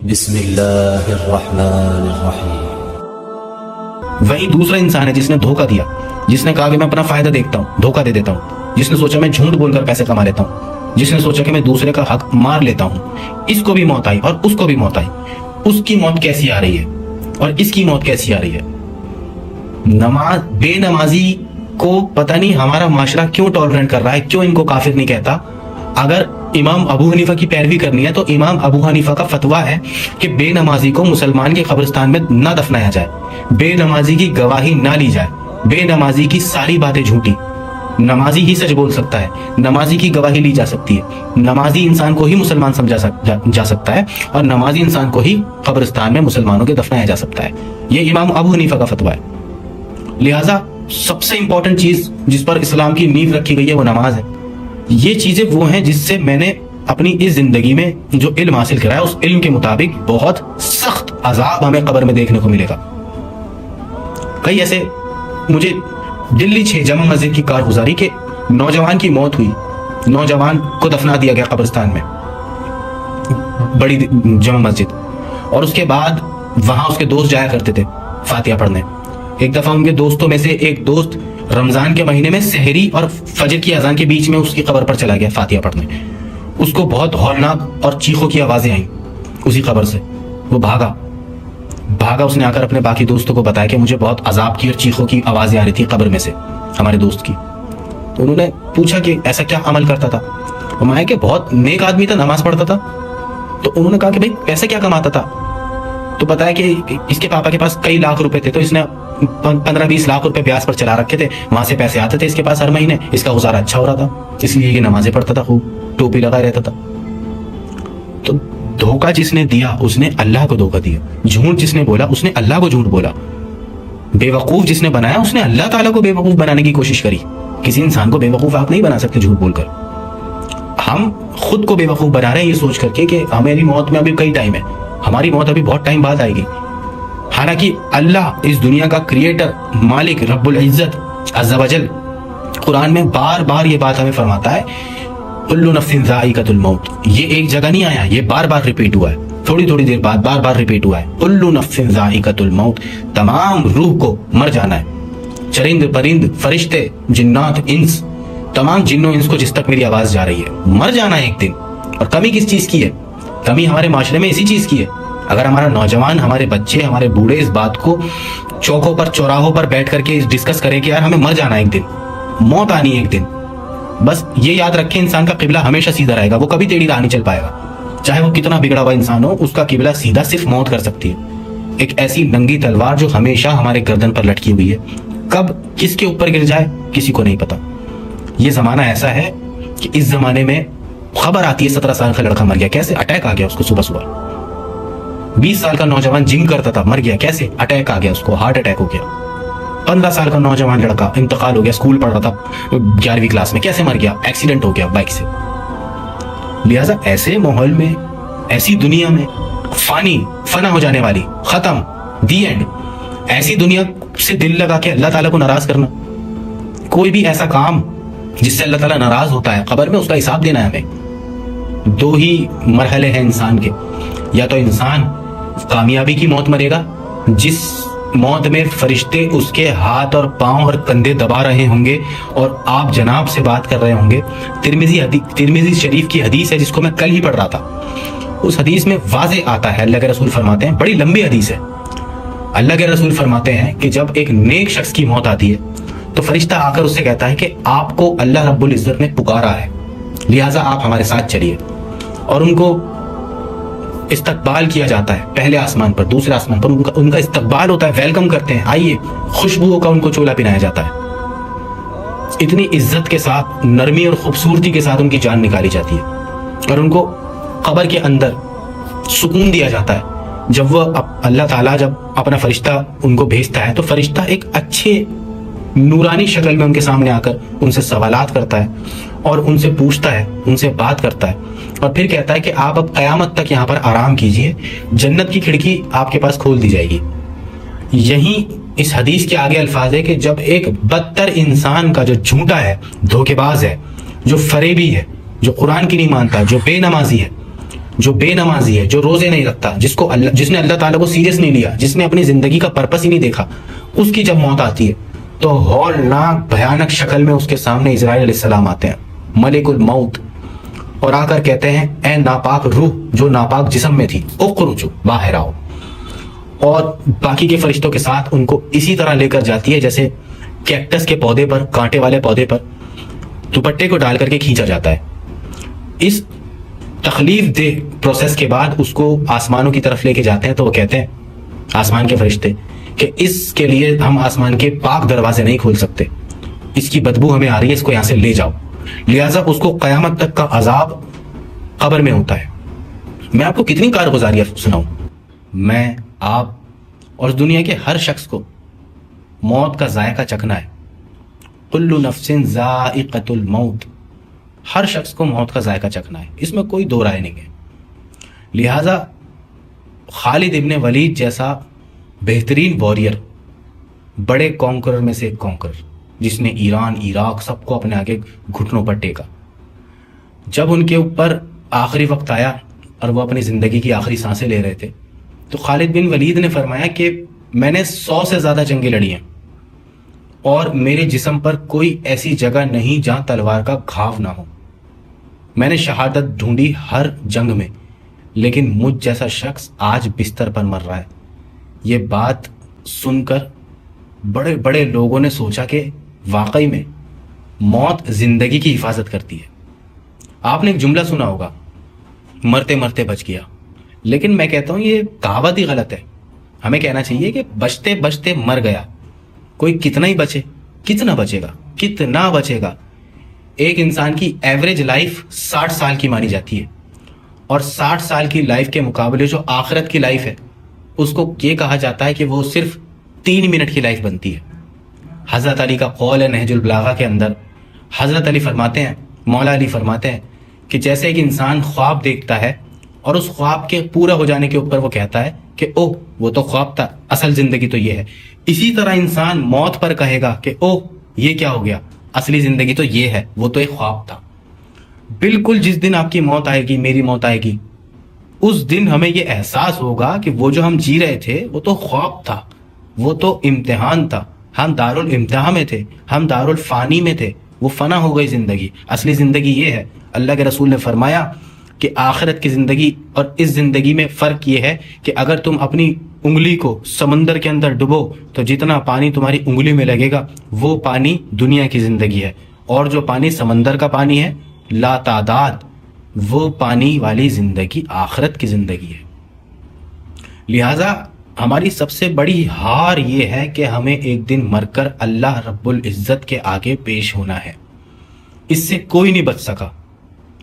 بسم اللہ الرحمن الرحیم۔ وہی دوسرا انسان ہے جس نے دھوکہ دیا، جس نے کہا کہ میں اپنا فائدہ دیکھتا ہوں، دھوکہ دے دیتا ہوں، جس نے سوچا میں جھوٹ بول کر پیسے کما لیتا ہوں، جس نے سوچا کہ میں دوسرے کا حق مار لیتا ہوں۔ اس کو بھی موت آئی اور اس کو بھی موت آئی۔ اس کی موت کیسی آ رہی ہے اور اس کی موت کیسی آ رہی ہے؟ بے نمازی کو پتہ نہیں ہمارا معاشرہ کیوں ٹالرنٹ کر رہا ہے، کیوں ان کو کافر نہیں کہتا۔ اگر امام ابو حنیفہ کی پیروی کرنی ہے تو امام ابو حنیفہ کا فتویٰ ہے کہ بے نمازی کو مسلمان کے قبرستان میں نہ دفنایا جائے، بے نمازی کی گواہی نہ لی جائے، بے نمازی کی ساری باتیں جھوٹی، نمازی ہی سچ بول سکتا ہے، نمازی کی گواہی لی جا سکتی ہے، نمازی انسان کو ہی مسلمان سمجھا جا سکتا ہے اور نمازی انسان کو ہی قبرستان میں مسلمانوں کے دفنایا جا سکتا ہے۔ یہ امام ابو حنیفہ کا فتویٰ ہے۔ لہٰذا سب سے امپورٹنٹ چیز جس پر اسلام کی نیو رکھی گئی ہے وہ نماز ہے۔ یہ چیزیں وہ ہیں جس سے میں نے اپنی اس زندگی میں جو علم حاصل کرا ہے، اس علم کے مطابق بہت سخت عذاب ہمیں قبر میں دیکھنے کو ملے گا۔ کئی ایسے مجھے دلی 6 جامع مسجد کی کارگزاری کے نوجوان کی موت ہوئی، نوجوان کو دفنا دیا گیا قبرستان میں، بڑی جامع مسجد، اور اس کے بعد وہاں اس کے دوست جایا کرتے تھے فاتحہ پڑھنے۔ ایک دفعہ ان کے دوستوں میں سے ایک دوست رمضان کے مہینے میں سحری اور فجر کی اذان کے بیچ میں اس کی قبر پر چلا گیا فاتحہ پڑھنے۔ اس کو بہت ہولناک اور چیخوں کی آوازیں آئیں اسی قبر سے۔ وہ بھاگا، اس نے آ کر اپنے باقی دوستوں کو بتایا کہ مجھے بہت عذاب کی اور چیخوں کی آوازیں آ رہی تھی قبر میں سے ہمارے دوست کی۔ تو انہوں نے پوچھا کہ ایسا کیا عمل کرتا تھا؟ فرمایا کہ بہت نیک آدمی تھا، نماز پڑھتا تھا۔ تو انہوں نے کہا کہ بھائی پیسے کیا کماتا تھا؟ تو بتایا کہ اس کے پاپا کے پاس کئی لاکھ روپے تھے، تو اس نے 15-20 لاکھ روپے بیاج پر چلا رکھے تھے، وہاں سے پیسے آتے تھے اس کے پاس ہر مہینے، اس کا گزارا اچھا ہو رہا تھا، اس لیے یہ نمازیں پڑھتا تھا، خوب ٹوپی لگائے رہتا تھا۔ تو دھوکہ جس نے دیا اس نے اللہ کو دھوکہ دیا، جھوٹ جس نے بولا اس نے اللہ کو جھوٹ بولا، بے وقوف جس نے بنایا اس نے اللہ تعالیٰ کو بے وقوف بنانے کی کوشش کری۔ کسی انسان کو بے وقوف آپ نہیں بنا سکتے جھوٹ بول کر۔ ہم خود کو بے وقوف بنا رہے ہیں یہ سوچ کر کے کہ ہماری موت میں ابھی کئی ٹائم ہے، ہماری موت ابھی بہت ٹائم بعد آئے گی۔ حالانکہ اللہ اس دنیا کا کریٹر، مالک، رب العزت عز و جل قرآن میں بار بار یہ بات ہمیں فرماتا ہے، کل نفس ذائقۃ الموت۔ یہ ایک جگہ نہیں آیا، یہ بار بار ریپیٹ ہوا ہے، تھوڑی تھوڑی دیر بعد بار بار ریپیٹ ہوا ہے، کل نفس ذائقۃ الموت۔ تمام روح کو مر جانا ہے، چرند پرند، فرشتے، جنات، انس، تمام جنوں انس کو جس تک میری آواز جا رہی ہے مر جانا ہے ایک دن۔ اور کمی کس چیز کی ہے؟ کمی ہمارے معاشرے میں اسی چیز کی ہے۔ اگر ہمارا نوجوان، ہمارے بچے، ہمارے بوڑھے اس بات کو چوکوں پر، چوراہوں پر بیٹھ کر کے ڈسکس کریں کہ یار ہمیں مر جانا ہے ایک دن، موت آنی ہے ایک دن، بس یہ یاد رکھیں انسان کا قبلہ ہمیشہ سیدھا رہے گا، وہ کبھی ٹیڑھی راہ نہیں چل پائے گا۔ چاہے وہ کتنا بگڑا ہوا انسان ہو، اس کا قبلہ سیدھا صرف موت کر سکتی ہے۔ ایک ایسی ننگی تلوار جو ہمیشہ ہمارے گردن پر لٹکی ہوئی ہے، کب کس کے اوپر گر جائے کسی کو نہیں پتا۔ یہ زمانہ ایسا ہے کہ اس زمانے میں خبر آتی ہے 17 سال کا لڑکا مر گیا، کیسے؟ اٹیک آ گیا اس کو صبح صبح۔ 20 سال کا نوجوان جم کرتا تھا، مر گیا، کیسے؟ اٹیک آ گیا اس کو، ہارٹ اٹیک ہو گیا۔ 15 سال کا نوجوان لڑکا انتقال ہو گیا، اسکول پڑھ رہا تھا 11ویں کلاس میں، کیسے مر گیا؟ ایکسیڈنٹ ہو گیا بائک سے۔ لہٰذا ایسے ماحول میں، ایسی دنیا میں، فنا ہو جانے والی، ختم، دی اینڈ، ایسی دنیا سے دل لگا کے اللہ تعالیٰ کو ناراض کرنا، کوئی بھی ایسا کام جس سے اللہ تعالیٰ ناراض ہوتا ہے، قبر میں اس کا حساب دینا ہے ہمیں۔ 2 ہی مرحلے ہیں انسان کے، یا تو انسان کامیابی کی موت مرے گا، جس موت میں فرشتے اس کے ہاتھ اور پاؤں اور کندھے دبا رہے ہوں گے اور آپ جناب سے بات کر رہے ہوں گے۔ ترمذی شریف کی حدیث ہے جس کو میں کل ہی پڑھ رہا تھا۔ اس حدیث میں واضح آتا ہے، اللہ کے رسول فرماتے ہیں، بڑی لمبی حدیث ہے، اللہ کے رسول فرماتے ہیں کہ جب ایک نیک شخص کی موت آتی ہے تو فرشتہ آ کر اس سے کہتا ہے کہ آپ کو اللہ رب العزت نے پکارا ہے، لہٰذا آپ ہمارے ساتھ چلیے۔ اور ان کو استقبال کیا جاتا ہے، پہلے آسمان پر، دوسرے آسمان پر ان کا استقبال ہوتا ہے، ویلکم کرتے ہیں، آئیے، خوشبوؤں کا ان کو چولا پہنایا جاتا ہے۔ اتنی عزت کے ساتھ، نرمی اور خوبصورتی کے ساتھ ان کی جان نکالی جاتی ہے اور ان کو قبر کے اندر سکون دیا جاتا ہے۔ جب وہ اللہ تعالیٰ جب اپنا فرشتہ ان کو بھیجتا ہے تو فرشتہ ایک اچھے نورانی شکل میں ان کے سامنے آ کر ان سے سوالات کرتا ہے اور ان سے پوچھتا ہے، ان سے بات کرتا ہے، اور پھر کہتا ہے کہ آپ اب قیامت تک یہاں پر آرام کیجئے، جنت کی کھڑکی آپ کے پاس کھول دی جائے گی۔ یہیں اس حدیث کے آگے الفاظ ہے کہ جب ایک بدتر انسان کا، جو جھوٹا ہے، دھوکے باز ہے، جو فریبی ہے، جو قرآن کی نہیں مانتا، جو بے نمازی ہے، جو بے نمازی ہے, جو روزے نہیں رکھتا, جس نے اللہ تعالیٰ کو سیریس نہیں لیا, جس نے اپنی زندگی کا پرپس ہی نہیں دیکھا, اس کی جب موت آتی ہے تو ہولناک بھیانک شکل میں اس کے سامنے اسرائیل علیہ السلام آتے ہیں, ملک الموت, اور آ کر کہتے ہیں اے ناپاک روح جو ناپاک جسم میں تھی, اخرجو, باہر آؤ. اور باقی کے فرشتوں کے ساتھ ان کو اسی طرح لے کر جاتی ہے جیسے کیکٹس کے پودے پر, کانٹے والے پودے پر دوپٹے کو ڈال کر کے کھینچا جاتا ہے. اس تکلیف دہ پروسیس کے بعد اس کو آسمانوں کی طرف لے کے جاتے ہیں تو وہ کہتے ہیں آسمان کے فرشتے کہ اس کے لیے ہم آسمان کے پاک دروازے نہیں کھول سکتے, اس کی بدبو ہمیں آ رہی ہے, اس کو یہاں سے لے جاؤ. لہٰذا اس کو قیامت تک کا عذاب قبر میں ہوتا ہے. میں آپ کو کتنی کارگزاریاں سناؤں. میں, آپ اور اس دنیا کے ہر شخص کو موت کا ذائقہ چکھنا ہے. کل نفس ذائقۃ الموت, ہر شخص کو موت کا ذائقہ چکھنا ہے, اس میں کوئی دو رائے نہیں ہے. لہٰذا خالد ابن ولید جیسا بہترین واریر, بڑے کانکرر میں سے ایک کانکرر, جس نے ایران, عراق سب کو اپنے آگے گھٹنوں پر ٹیکا, جب ان کے اوپر آخری وقت آیا اور وہ اپنی زندگی کی آخری سانسیں لے رہے تھے تو خالد بن ولید نے فرمایا کہ میں نے 100 سے زیادہ جنگیں لڑی ہیں اور میرے جسم پر کوئی ایسی جگہ نہیں جہاں تلوار کا گھاؤ نہ ہو. میں نے شہادت ڈھونڈی ہر جنگ میں, لیکن مجھ جیسا شخص آج بستر پر مر رہا ہے. یہ بات سن کر بڑے بڑے لوگوں نے سوچا کہ واقعی میں موت زندگی کی حفاظت کرتی ہے. آپ نے ایک جملہ سنا ہوگا, مرتے مرتے بچ گیا, لیکن میں کہتا ہوں یہ کہاوت ہی غلط ہے. ہمیں کہنا چاہیے کہ بچتے بچتے مر گیا. کوئی کتنا ہی بچے, کتنا بچے گا, کتنا بچے گا. ایک انسان کی ایوریج لائف 60 سال کی مانی جاتی ہے, اور 60 سال کی لائف کے مقابلے جو آخرت کی لائف ہے اس کو یہ کہا جاتا ہے کہ وہ صرف 3 منٹ کی لائف بنتی ہے. حضرت علی کا قول ہے نہج البلاغہ کے اندر, حضرت علی فرماتے ہیں, مولا علی فرماتے ہیں کہ جیسے ایک انسان خواب دیکھتا ہے اور اس خواب کے پورا ہو جانے کے اوپر وہ کہتا ہے کہ اوہ وہ تو خواب تھا, اصل زندگی تو یہ ہے, اسی طرح انسان موت پر کہے گا کہ اوہ یہ کیا ہو گیا, اصلی زندگی تو یہ ہے, وہ تو ایک خواب تھا. بالکل جس دن آپ کی موت آئے گی, میری موت آئے گی, اس دن ہمیں یہ احساس ہوگا کہ وہ جو ہم جی رہے تھے وہ تو خواب تھا, وہ تو امتحان تھا. ہم دارالامتحان میں تھے, ہم دارالفانی میں تھے, وہ فنا ہو گئی زندگی. اصلی زندگی یہ ہے. اللہ کے رسول نے فرمایا کہ آخرت کی زندگی اور اس زندگی میں فرق یہ ہے کہ اگر تم اپنی انگلی کو سمندر کے اندر ڈبو تو جتنا پانی تمہاری انگلی میں لگے گا وہ پانی دنیا کی زندگی ہے, اور جو پانی سمندر کا پانی ہے لا تعداد, وہ پانی والی زندگی آخرت کی زندگی ہے. لہذا ہماری سب سے بڑی ہار یہ ہے کہ ہمیں ایک دن مر کر اللہ رب العزت کے آگے پیش ہونا ہے. اس سے کوئی نہیں بچ سکا.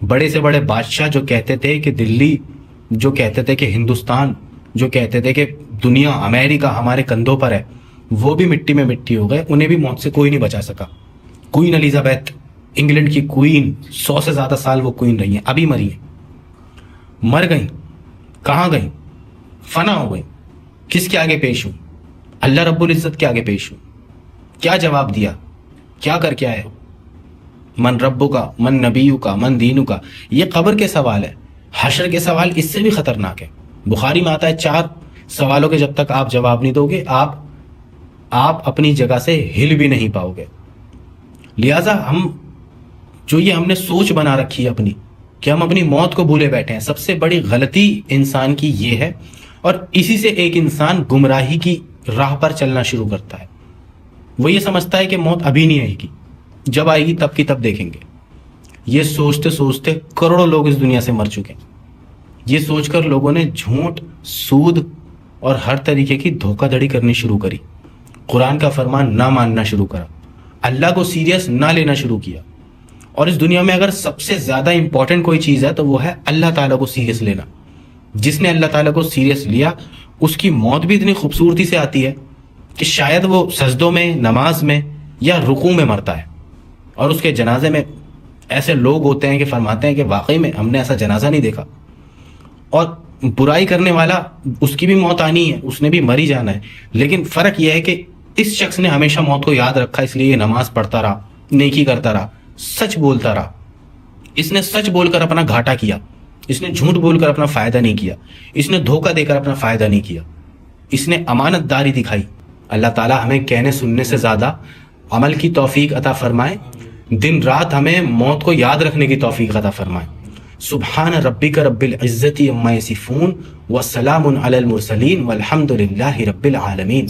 بڑے سے بڑے بادشاہ جو کہتے تھے کہ دلی, جو کہتے تھے کہ ہندوستان, جو کہتے تھے کہ دنیا امریکہ ہمارے کندھوں پر ہے, وہ بھی مٹی میں مٹی ہو گئے. انہیں بھی موت سے کوئی نہیں بچا سکا. کوئین الیزابیتھ, انگلینڈ کی کوئین, 100 سے زیادہ سال وہ کوئین رہی ہیں, ابھی مری ہیں, مر گئیں. کہاں گئیں؟ فنا ہو گئیں. کس کے آگے پیش ہوں؟ اللہ رب العزت کے آگے پیش ہوں. کیا جواب دیا؟ کیا کر کے آئے ہو؟ من ربو کا, من نبیو کا, من دینو کا. یہ قبر کے سوال ہے. حشر کے سوال اس سے بھی خطرناک ہے. بخاری میں آتا ہے 4 سوالوں کے جب تک آپ جواب نہیں دو گے آپ اپنی جگہ سے ہل بھی نہیں پاؤ گے. لہٰذا ہم نے سوچ بنا رکھی ہے اپنی کہ ہم اپنی موت کو بھولے بیٹھے ہیں. سب سے بڑی غلطی انسان کی یہ ہے, اور اسی سے ایک انسان گمراہی کی راہ پر چلنا شروع کرتا ہے. وہ یہ سمجھتا ہے کہ موت ابھی نہیں آئے گی, جب آئے گی تب کی تب دیکھیں گے. یہ سوچتے سوچتے کروڑوں لوگ اس دنیا سے مر چکے ہیں. یہ سوچ کر لوگوں نے جھوٹ, سود اور ہر طریقے کی دھوکہ دھڑی کرنی شروع کری. قرآن کا فرمان نہ ماننا شروع کرا, اللہ کو سیریس نہ لینا شروع کیا. اور اس دنیا میں اگر سب سے زیادہ امپورٹنٹ کوئی چیز ہے تو وہ ہے اللہ تعالیٰ کو سیریس لینا. جس نے اللہ تعالیٰ کو سیریس لیا اس کی موت بھی اتنی خوبصورتی سے آتی ہے کہ شاید وہ سجدوں میں, نماز میں یا رکوع میں مرتا ہے, اور اس کے جنازے میں ایسے لوگ ہوتے ہیں کہ فرماتے ہیں کہ واقعی میں ہم نے ایسا جنازہ نہیں دیکھا. اور برائی کرنے والا, اس کی بھی موت آنی ہے, اس نے بھی مر ہی جانا ہے. لیکن فرق یہ ہے کہ اس شخص نے ہمیشہ موت کو یاد رکھا, اس لیے نماز پڑھتا رہا, نیکی کرتا رہا, سچ بولتا رہا. اس نے سچ بول کر اپنا گھاٹا کیا. اس نے جھوٹ بول کر اپنا فائدہ نہیں کیا، اس نے دھوکہ دے کر اپنا فائدہ نہیں کیا، اس نے امانت داری دکھائی۔ اللہ تعالیٰ ہمیں کہنے سننے سے زیادہ عمل کی توفیق عطا فرمائے، دن رات ہمیں موت کو یاد رکھنے کی توفیق عطا فرمائے۔ سبحان ربک رب العزت عما یصفون وسلام علی المرسلین والحمد للہ رب العالمین۔